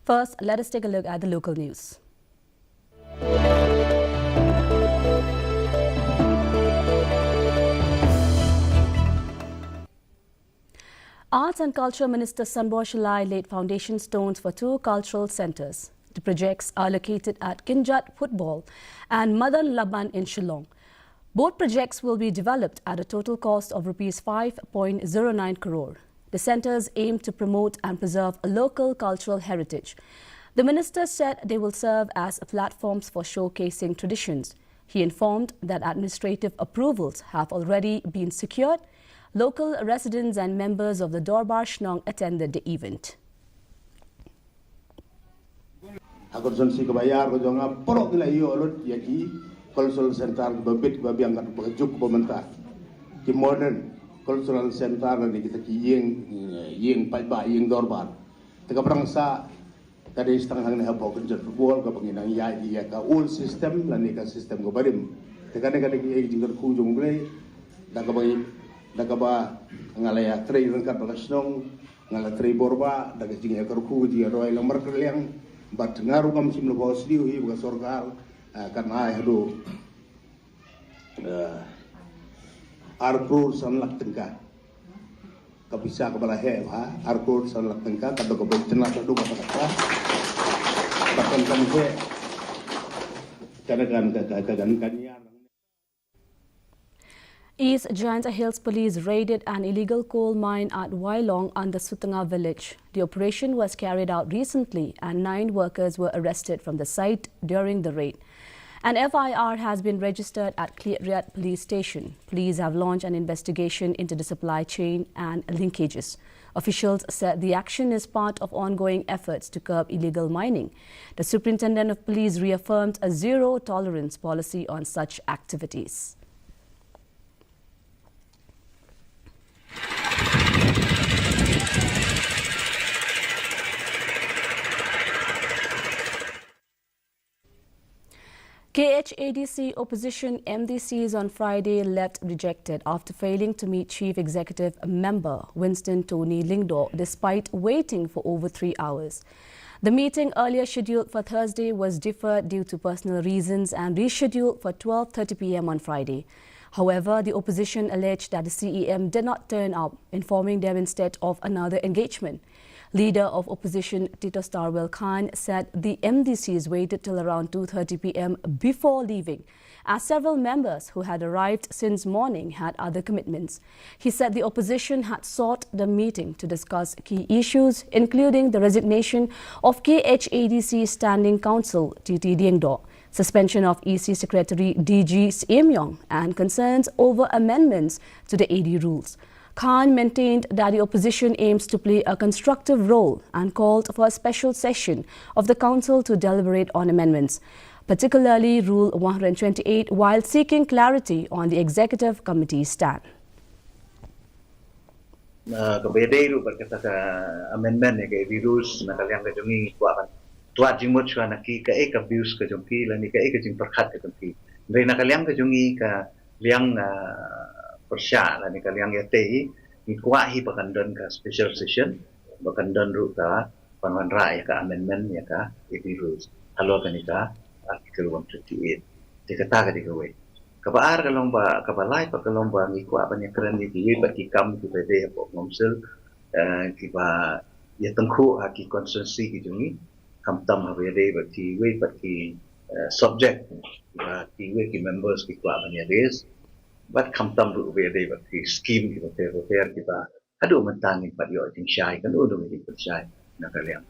First, let us take a look at the local news. Arts and Culture Minister Sanbor Shalai laid foundation stones for 2 cultural centres. The projects are located at Kinjat Football and Madan Laban in Shillong. Both projects will be developed at a total cost of Rs 5.09 crore. The centres aim to promote and preserve a local cultural heritage. The minister said they will serve as platforms for showcasing traditions. He informed that administrative approvals have already been secured. Local residents and members of the Dorbar Shnong attended the event. Cultural center babit babiang kat bajuk pemerintah ki modern cultural center ni kita ki yeng pai yeng Dorbar teka prangsa tadi setengah hang ha bok jet football ka panginang ya ka old system lani ka system go barim teka ne ka ki jingker ku jong ble daga ba ngalaya trei rangkat balasnong ngala trei borba daga jingya ku dia roi lamar kerliang bat ngaru kam sim lo bos diu hi buka sorkal karena hado arkur sanlak tengka kabisa kabala he ha arkur sanlak tengka kado ko bentenat do kata bahkan kan he kan East Giant Hills Police raided an illegal coal mine at Wailong under Sutanga village. The operation was carried out recently and 9 workers were arrested from the site during the raid. An FIR has been registered at Kliat Police Station. Police have launched an investigation into the supply chain and linkages. Officials said the action is part of ongoing efforts to curb illegal mining. The Superintendent of Police reaffirmed a zero-tolerance policy on such activities. KHADC opposition MDCs on Friday left rejected after failing to meet Chief Executive Member Winston Tony Lingdo despite waiting for over 3 hours. The meeting earlier scheduled for Thursday was deferred due to personal reasons and rescheduled for 12:30 p.m. on Friday. However, the opposition alleged that the CEM did not turn up, informing them instead of another engagement. Leader of opposition Tito Starwell Khan said the MDCs waited till around 2:30 p.m. before leaving, as several members who had arrived since morning had other commitments. He said the opposition had sought the meeting to discuss key issues, including the resignation of KHADC Standing Counsel Titi Diengdo, suspension of EC Secretary DG Siemyong, and concerns over amendments to the AD rules. Khan maintained that the opposition aims to play a constructive role and called for a special session of the Council to deliberate on amendments, particularly Rule 128, while seeking clarity on the Executive Committee's stand. Kabede ru berkata amendment ke virus na kalian ke jongi kuakan tuat jimut chua na ki ka ek abuse ke jongi lani ka ek jing perkhat ke jongi ndai na kalian ke jongi ka liang persya lani kalian ya tei ni kuat hi pakandon ka special session pakandon ru ka panwan rai ka amendment ya ka virus halo ka ni ka article 128 dikata ka dikawe kabaar kalomba kabalay pagkalomba ni kuat banyak keren ni diwi patikam tu pede pok ngomsel kiba ya tengku haki konsensi ki jungi kamtam habede bati we pati subject kiba tiwe ki members ki kuat banyak des but kamtam ru habede bati scheme ki prepare kiba adu mentang pat yo jing syai kan udu ni persyai na kalian.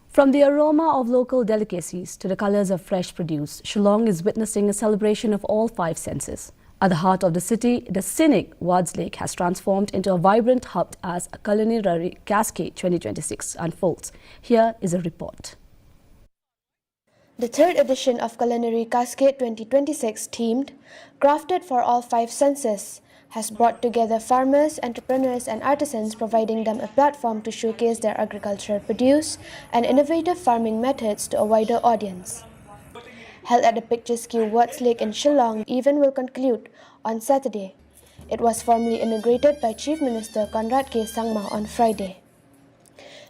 From the aroma of local delicacies to the colors of fresh produce, Shillong is witnessing a celebration of all 5 senses. At the heart of the city, the scenic Wards Lake has transformed into a vibrant hub as a Culinary Cascade 2026 unfolds. Here is a report. The 3rd edition of Culinary Cascade 2026, themed Crafted for All 5 Senses, has brought together farmers, entrepreneurs and artisans, providing them a platform to showcase their agricultural produce and innovative farming methods to a wider audience. Held at the picturesque Wards Lake in Shillong, the event will conclude on Saturday. It was formally inaugurated by Chief Minister Conrad K. Sangma on Friday.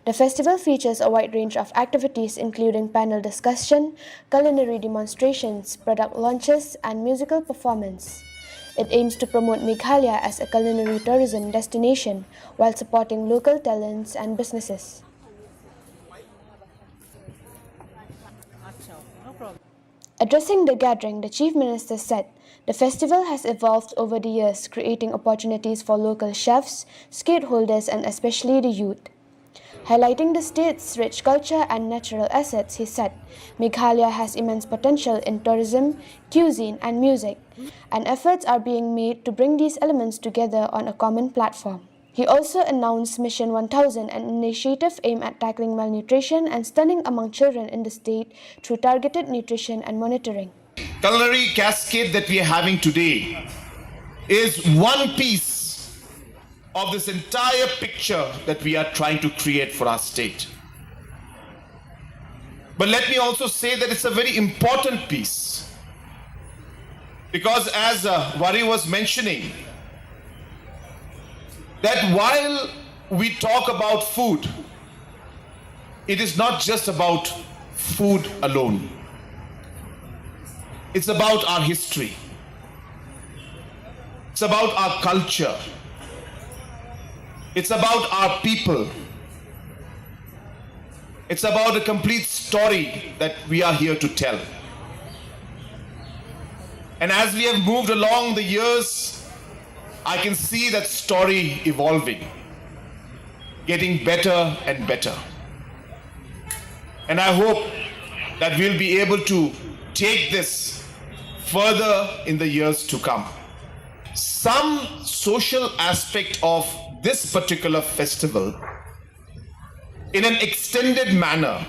The festival features a wide range of activities including panel discussion, culinary demonstrations, product launches, and musical performance. It aims to promote Meghalaya as a culinary tourism destination while supporting local talents and businesses. Addressing the gathering, the Chief Minister said, the festival has evolved over the years, creating opportunities for local chefs, stakeholders, and especially the youth. Highlighting the state's rich culture and natural assets, he said, Meghalaya has immense potential in tourism, cuisine, and music, and efforts are being made to bring these elements together on a common platform. He also announced Mission 1000, an initiative aimed at tackling malnutrition and stunting among children in the state through targeted nutrition and monitoring. Culinary cascade that we are having today is one piece of this entire picture that we are trying to create for our state. But let me also say that it's a very important piece, because as Wari was mentioning, that while we talk about food, it is not just about food alone. It's about our history. It's about our culture. It's about our people. It's about a complete story that we are here to tell. And as we have moved along the years, I can see that story evolving, getting better and better. And I hope that we'll be able to take this further in the years to come. Some social aspect of this particular festival, in an extended manner,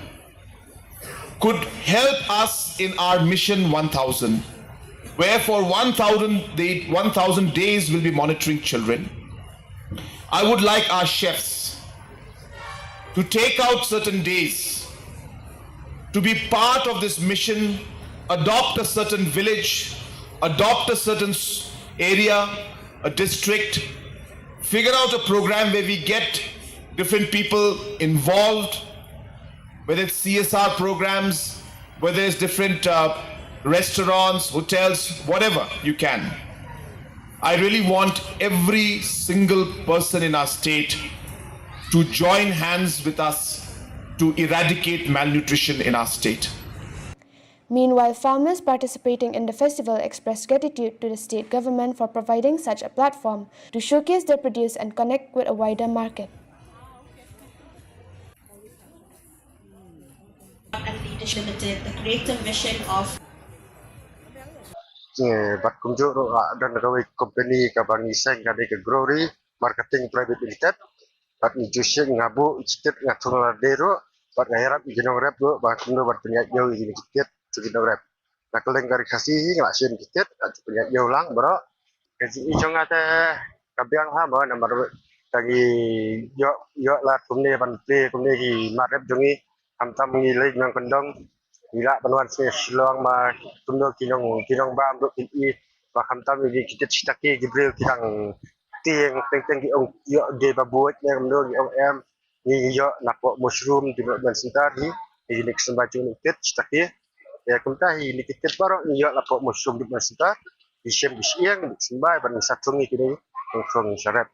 could help us in our Mission 1000, where for 1,000 days we'll be monitoring children. I would like our chefs to take out certain days to be part of this mission, adopt a certain village, adopt a certain area, a district, figure out a program where we get different people involved, whether it's CSR programs, whether it's different restaurants, hotels, whatever you can. I really want every single person in our state to join hands with us to eradicate malnutrition in our state. Meanwhile, farmers participating in the festival expressed gratitude to the state government for providing such a platform to showcase their produce and connect with a wider market. And Leadership Limited, the creative vision of Bat kunjuk dan kawai company kabang iseng kade ke Glory Marketing Private Limited bat nutrition ngabu ichtet ngatur dero bat ngayarap ijenong rep do bat kundo bat penyak jauh ini ichtet suginong rep nakeleng kari kasih ngelasin ichtet penyak jauh lang bro kasi ijong ate kabiang ha ba namar tagi yo la kumne ban play kumne hi marep jongi hamtam ngi lei nang kendong Bila penuan selong ma kundo kinong bam do i ma hamtam di kita citake gibril kirang tieng teng ki ong yo de babuat yang ndo ong em ni yo napo mushroom di ban sentar ni next baju ni ket citake ya kumta hi ni ket baro ni yo napo mushroom di ban sentar di shem bisiang sembai ban satungi kini ong sharap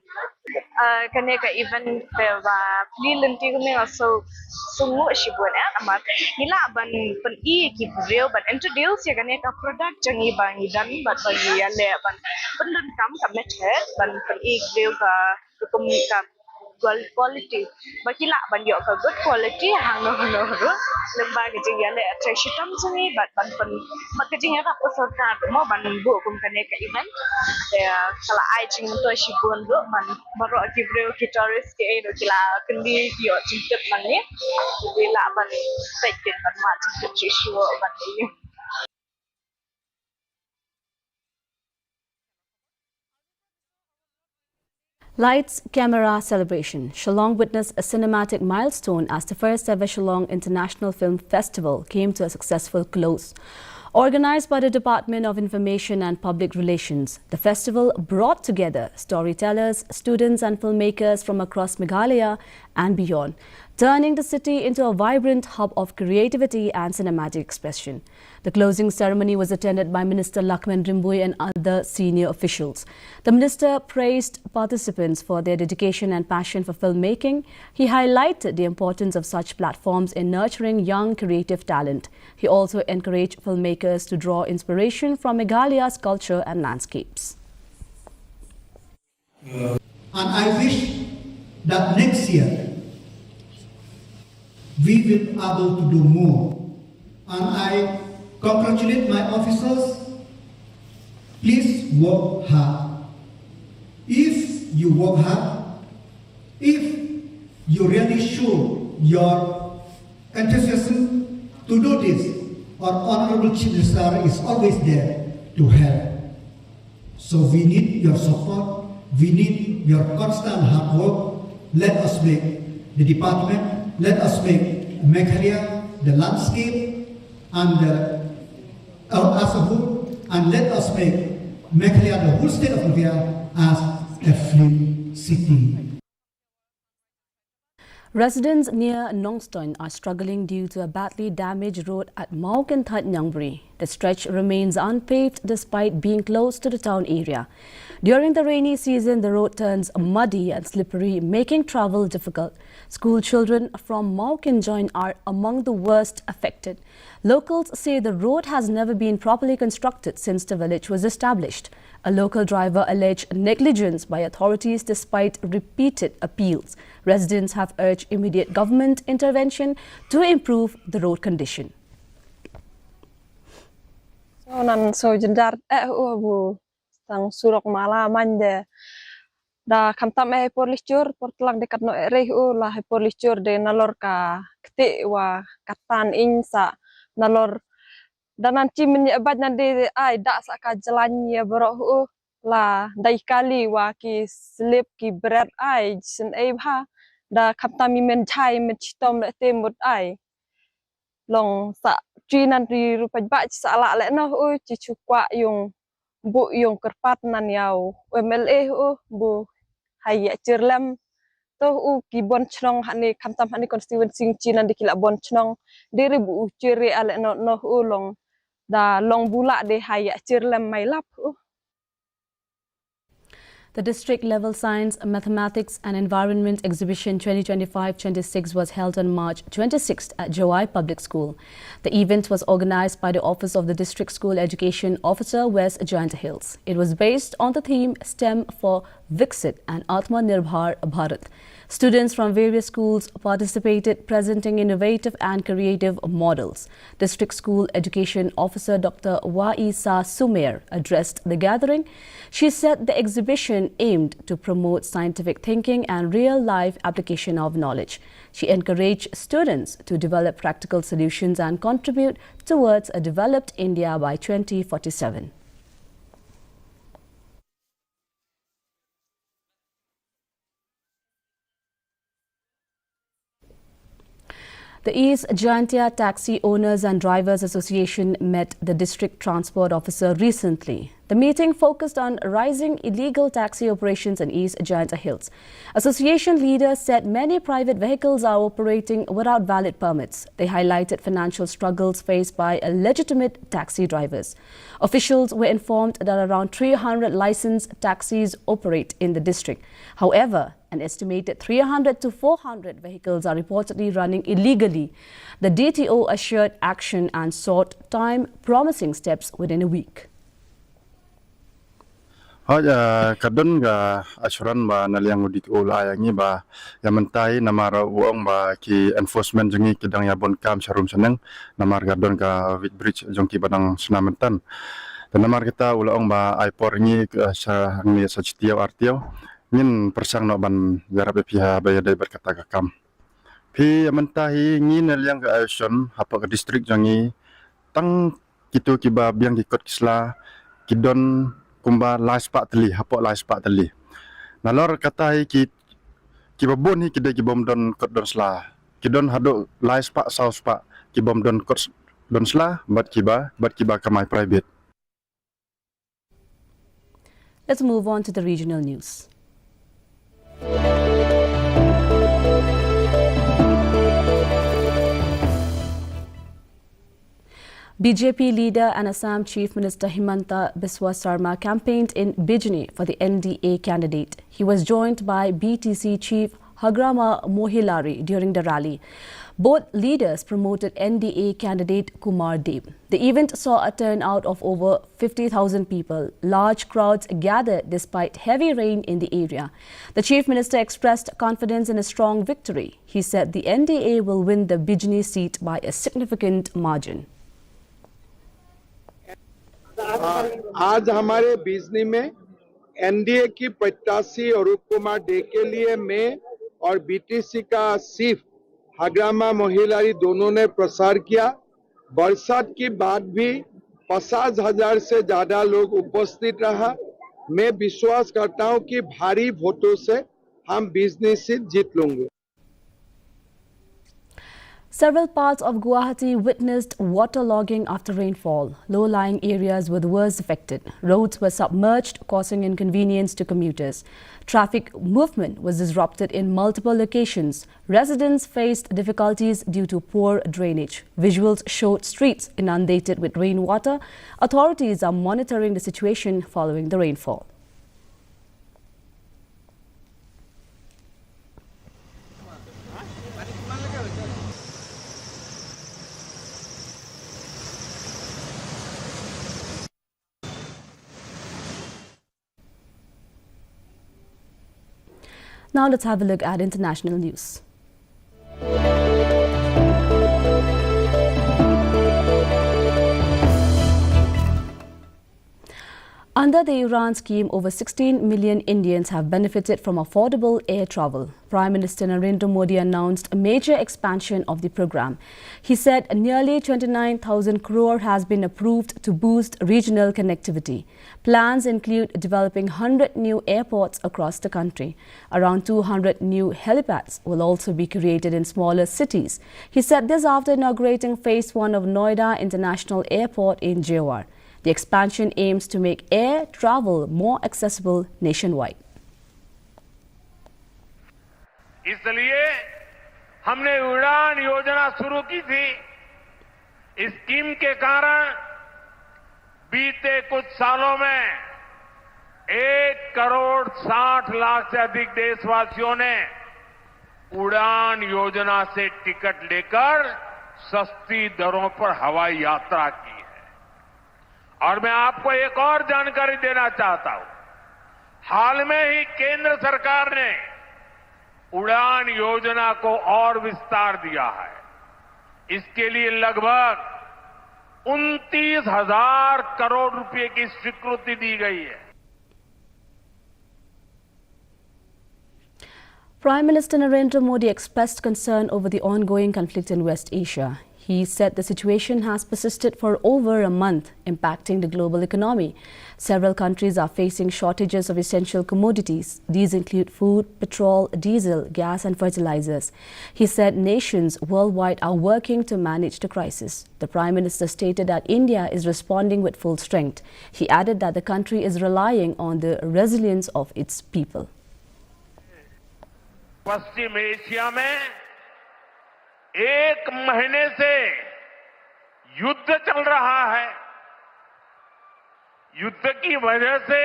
kene ka event ba lilanti kami also sungu shibun amat nila ban pen I ki real ban introduce ya kene ka product jangi bang dan bat bagi ya le ban pendan kam ka method ban pen I real ka quality baki la ban yo ka good quality hang no lemba ke jing ya le attraction tam sungi bat ban pen mat ke jing ya ka sarkar mo ban bu kum kene ka event ya kala ai jing to shibun do man maro ki real ki tourist ke do kila kendi yo jingket mane la ban second ban ma jingket sure ban ni Lights, camera, celebration. Shillong witnessed a cinematic milestone as the first ever Shillong International Film Festival came to a successful close. Organized by the Department of Information and Public Relations, the festival brought together storytellers, students and filmmakers from across Meghalaya and beyond, turning the city into a vibrant hub of creativity and cinematic expression. The closing ceremony was attended by Minister Lakman Rimboy and other senior officials. The minister praised participants for their dedication and passion for filmmaking. He highlighted the importance of such platforms in nurturing young creative talent. He also encouraged filmmakers to draw inspiration from Meghalaya's culture and landscapes. And I wish that next year we will be able to do more. And I congratulate my officers. Please work hard. If you work hard, if you really show your enthusiasm to do this, our Honorable Chief Minister is always there to help. So we need your support. We need your constant hard work. Let us make the department, let us make Meghalaya, the landscape, and as a whole, and let us make Meghalaya, the whole state of Meghalaya, as a film city. Residents near Nongstoin are struggling due to a badly damaged road at Mauk and That Nyangbri. The stretch remains unpaved despite being close to the town area. During the rainy season, the road turns muddy and slippery, making travel difficult. School children from Mauk and Join are among the worst affected. Locals say the road has never been properly constructed since the village was established. A local driver alleged negligence by authorities despite repeated appeals. Residents have urged immediate government intervention to improve the road condition. So jendar bu tang surok malaman de da kamtam porlicur portlang dekat no lah porlicur de nalor ka kete wa katan insa nalor dan nanti menyebab nanti ai dak saka jalannya bro lah dai kali wa ki slip ki berat ai sen bha da kamtam men chai men chitom le temut ai long sa tri nanti rupa ba sala le no chi chukwa yung bu yung kerpat nan yau MLA bu haya cirlam to ki bon chnong hani kamtam hani constituency chinan dikila bon chnong diri bu ciri ale no long da long bula de haya cirlam mai lap The District Level Science, Mathematics and Environment Exhibition 2025-26 was held on March 26th at Jowai Public School. The event was organized by the Office of the District School Education Officer, West Jayant Hills. It was based on the theme STEM for Viksit and Atmanirbhar Bharat. Students from various schools participated, presenting innovative and creative models. District School Education Officer Dr. Waisa Sumer addressed the gathering. She said the exhibition aimed to promote scientific thinking and real-life application of knowledge. She encouraged students to develop practical solutions and contribute towards a developed India by 2047. The East Jaintia Taxi Owners and Drivers Association met the District Transport Officer recently. The meeting focused on rising illegal taxi operations in East Jaintia Hills. Association leaders said many private vehicles are operating without valid permits. They highlighted financial struggles faced by legitimate taxi drivers. Officials were informed that around 300 licensed taxis operate in the district. However, an estimated 300 to 400 vehicles are reportedly running illegally. The DTO assured action and sought time, promising steps within a week. Kadon ga asuran ba naliang DTO la yangi ba yamantai namara uong ba ki enforcement jengi kidang ya bon kam sarum seneng namar kadon ka with bridge jongki badang senamentan. Dan namar kita ulaong ba aipor ni sa ngi sa citiaw artiaw ngin persang no ban garap pihak bayadai berkata kakam. Pi mentahi ngin yang ke aviation hapa ke distrik jangi tang kitu kiba biang kikot kisla kidon kumba laispak teli hapa laispak teli. Nalor kata ki kibabon hi kidai kibom don kot don sla. Kidon hado laispak sauspak kibom don kot don sla bat kiba kamai private. Let's move on to the regional news. BJP leader and Assam Chief Minister Himanta Biswa Sarma campaigned in Bijni for the NDA candidate. He was joined by BTC Chief Hagrama Mohilari during the rally. Both leaders promoted NDA candidate Kumar Dev. The event saw a turnout of over 50,000 people. Large crowds gathered despite heavy rain in the area. The Chief Minister expressed confidence in a strong victory. He said the NDA will win the Bijni seat by a significant margin. आज हमारे बिजनी में NDA की प्रत्याशी अरूप Kumar day के लिए मैं और BTC का चीफ हग्रामा मोहिलारी दोनों ने प्रचार किया। बरसात के बाद भी 50,000 से ज्यादा लोग उपस्थित रहा। मैं विश्वास करता हूं कि भारी वोटों से हम बिजनी सीट जीत लेंगे। Several parts of Guwahati witnessed waterlogging after rainfall. Low-lying areas were the worst affected. Roads were submerged, causing inconvenience to commuters. Traffic movement was disrupted in multiple locations. Residents faced difficulties due to poor drainage. Visuals showed streets inundated with rainwater. Authorities are monitoring the situation following the rainfall. Now let's have a look at international news. Under the Iran scheme, over 16 million Indians have benefited from affordable air travel. Prime Minister Narendra Modi announced a major expansion of the program. He said nearly 29,000 crore has been approved to boost regional connectivity. Plans include developing 100 new airports across the country. Around 200 new helipads will also be created in smaller cities. He said this after inaugurating Phase 1 of Noida International Airport in Jewar. The expansion aims to make air travel more accessible nationwide. इसलिए हमने उड़ान योजना शुरू की थी। इस scheme के कारण बीते कुछ सालों में 1,60,00,000 से अधिक देशवासियों ने उड़ान योजना से टिकट लेकर सस्ती दरों पर हवाई यात्रा की है। और मैं आपको एक और जानकारी देना चाहता हूं। हाल में ही केंद्र सरकार ने उड़ान योजना को और विस्तार दिया है। इसके लिए लगभग 29,000 करोड़ रुपए की स्वीकृति दी गई है। Prime Minister Narendra Modi expressed concern over the ongoing conflict in West Asia. He said the situation has persisted for over a month, impacting the global economy. Several countries are facing shortages of essential commodities. These include food, petrol, diesel, gas and fertilizers. He said nations worldwide are working to manage the crisis. The Prime Minister stated that India is responding with full strength. He added that the country is relying on the resilience of its people. Paschim Asia में 1 महीने से युद्ध चल रहा है। युद्ध की वजह से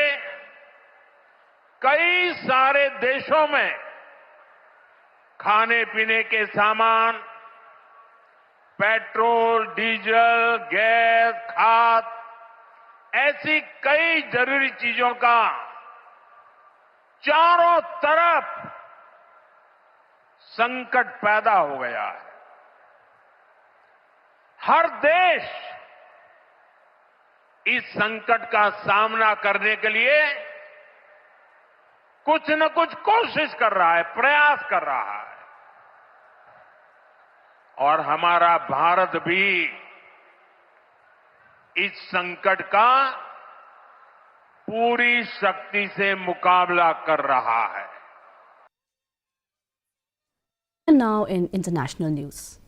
कई सारे देशों में खाने पीने के सामान, पेट्रोल, डीजल, गैस, खाद, ऐसी कई जरूरी चीजों का चारों तरफ संकट पैदा हो गया है। हर देश इस संकट का सामना करने के लिए कुछ न कुछ कोशिश कर रहा है, प्रयास कर रहा है। और हमारा भारत भी इस संकट का पूरी शक्ति से मुकाबला कर रहा है। And now in international news.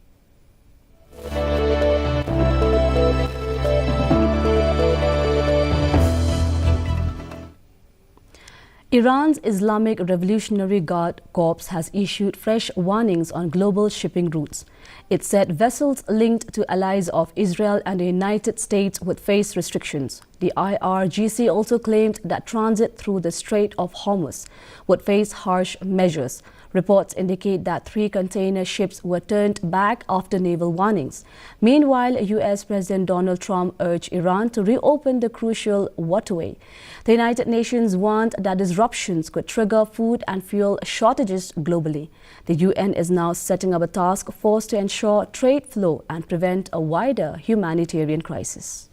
Iran's Islamic Revolutionary Guard Corps has issued fresh warnings on global shipping routes. It said vessels linked to allies of Israel and the United States would face restrictions. The IRGC also claimed that transit through the Strait of Hormuz would face harsh measures. Reports indicate that 3 container ships were turned back after naval warnings. Meanwhile, U.S. President Donald Trump urged Iran to reopen the crucial waterway. The United Nations warned that disruptions could trigger food and fuel shortages globally. The UN is now setting up a task force to ensure trade flow and prevent a wider humanitarian crisis.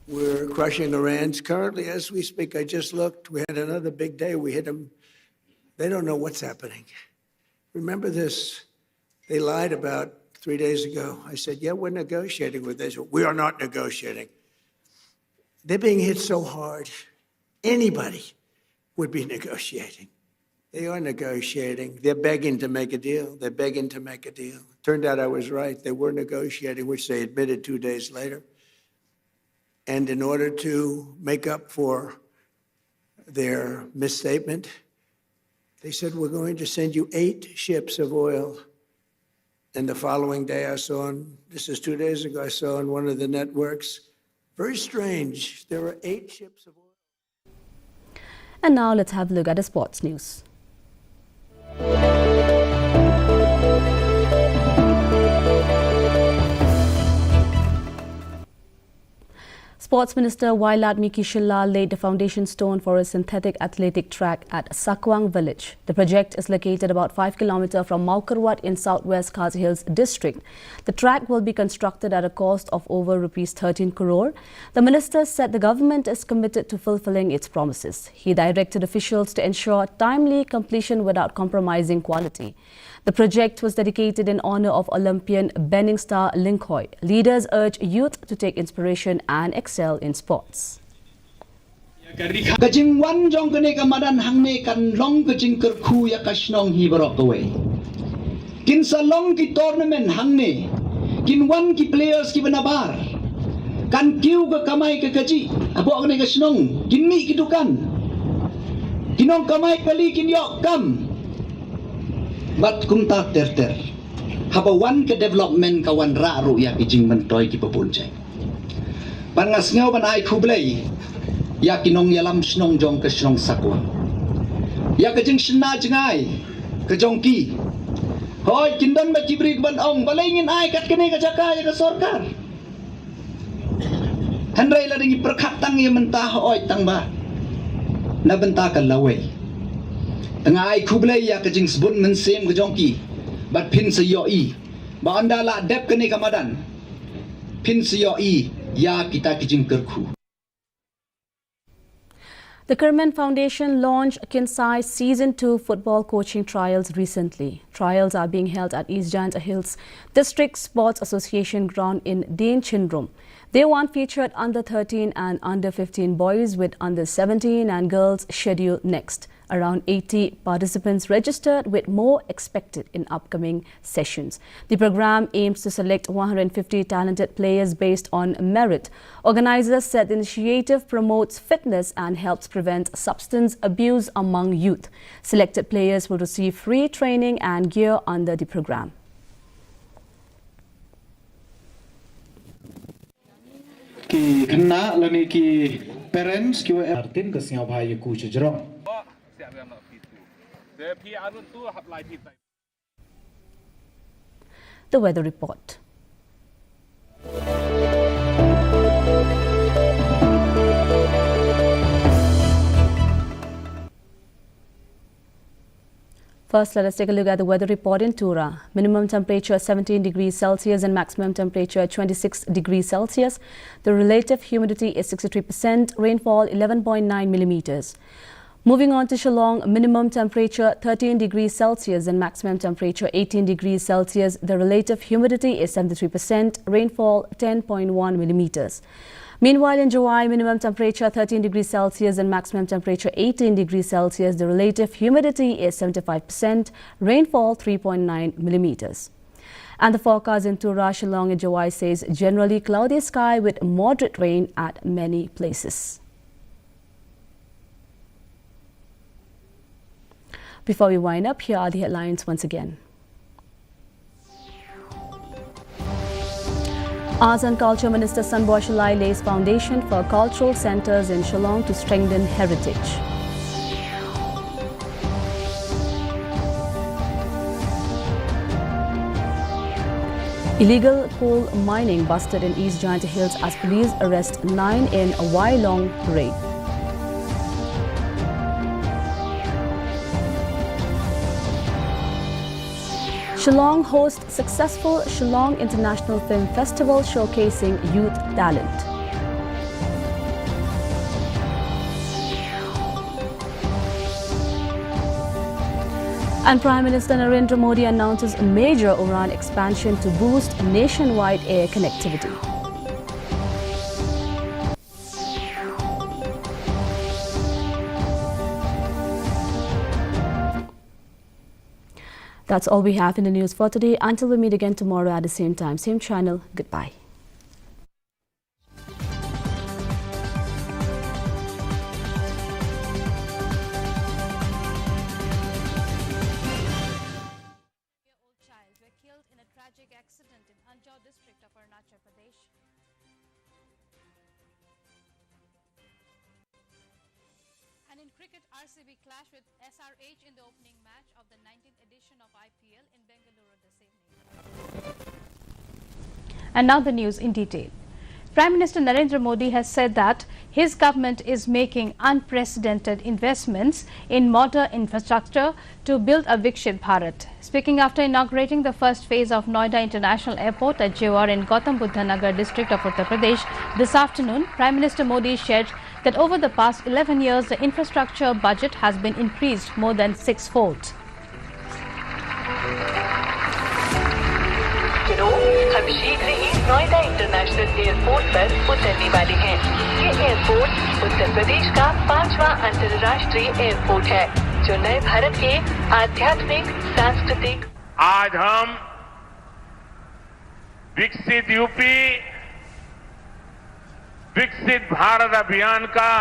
We're crushing Iran's currently as we speak. I just looked. We had another big day. We hit them. They don't know what's happening. Remember this? They lied about 3 days ago. I said, yeah, we're negotiating with Israel. We are not negotiating. They're being hit so hard. Anybody would be negotiating. They are negotiating. They're begging to make a deal. They're begging to make a deal. Turned out I was right. They were negotiating, which they admitted 2 days later. And in order to make up for their misstatement, they said, we're going to send you 8 ships of oil. And the following day I saw, this is 2 days ago, I saw on one of the networks, very strange, there were 8 ships of oil. And now let's have a look at the sports news. Sports Minister Wailat Miki Shilla laid the foundation stone for a synthetic athletic track at Sakwang village. The project is located about 5 km from Maukarwat in southwest Khasi Hills district. The track will be constructed at a cost of over Rs 13 crore. The minister said the government is committed to fulfilling its promises. He directed officials to ensure timely completion without compromising quality. The project was dedicated in honor of Olympian Benning star Linkhoi. Leaders urge youth to take inspiration and excel in sports. Kajing wan jong kene kamadan hangne kan long kajing kerku ya kashnong hi barok away. Kin sa long ki tournament hangne, kin wan ki players ki benabar, kan kiu ke kamai ke kaji, abo kene kashnong, kin mi ki dukan, kinong kamai kali kin yok kam. Bat kum ta ter haba wan ke development kawan ra ru ya kijing mentoy ki papunjay pan ngasngau ban ai khublei ya kinong yalam snong jong ke snong sakwa ya kijing sna jingai ke jong ki hoy kindon ba kibrik ban ong balengin ai kat kene ka jaka ya ke sarkar handrai la ringi perkhat tang ya mentah hoy tang ba na benta ka lawai Tengah kublai ya kejing sebut mensem kejongki, bat pin seyoi, ba anda la dep kene kamadan, pin seyoi ya kita kejing kerku. The Kerman Foundation launched Kinsai Season 2 football coaching trials recently. Trials are being held at East Giant Hills District Sports Association ground in Deen Chinrum. Day 1 featured under 13 and under 15 boys with under 17 and girls scheduled next. Around 80 participants registered with more expected in upcoming sessions. The program aims to select 150 talented players based on merit. Organizers said the initiative promotes fitness and helps prevent substance abuse among youth. Selected players will receive free training and gear under the program. Ki kena lani ki parents ki artin ke singaw bhai ku chjrong. The weather report. First, let us take a look at the weather report in Tura. Minimum temperature 17 degrees Celsius and maximum temperature 26 degrees Celsius. The relative humidity is 63%, rainfall 11.9 millimeters. Moving on to Shillong, minimum temperature 13 degrees Celsius and maximum temperature 18 degrees Celsius. The relative humidity is 73%, rainfall 10.1 millimeters. Meanwhile, in July, minimum temperature 13 degrees Celsius and maximum temperature 18 degrees Celsius. The relative humidity is 75%, rainfall 3.9 millimeters. And the forecast in Tura, Shillong and July says generally cloudy sky with moderate rain at many places. Before we wind up, here are the headlines once again. Arts and Culture Minister Sanboy Shalai lays foundation for cultural centres in Shillong to strengthen heritage. Illegal coal mining busted in East Giant Hills as police arrest 9 in a while-long raid. Shillong hosts successful Shillong International Film Festival showcasing youth talent. And Prime Minister Narendra Modi announces a major Uran expansion to boost nationwide air connectivity. That's all we have in the news for today. Until we meet again tomorrow at the same time, same channel. Goodbye. And in cricket, RCB clashed with SRH in the opening match of the 19th edition of IPL in Bengaluru this evening. And now the news in detail. Prime Minister Narendra Modi has said that his government is making unprecedented investments in modern infrastructure to build a Viksit Bharat. Speaking after inaugurating the first phase of Noida International Airport at Jewar in Gautam Buddha Nagar district of Uttar Pradesh this afternoon, Prime Minister Modi shared that over the past 11 years, the infrastructure budget has been increased more than sixfold. हम शीघ्र ही Noida international airport पर उतरने वाले हैं। ये airport Uttar Pradesh का 5वां अंतर्राष्ट्रीय एयरपोर्ट है, जो नए भारत के आध्यात्मिक, सांस्कृतिक। आज हम विकसित यूपी, विकसित भारत अभियान का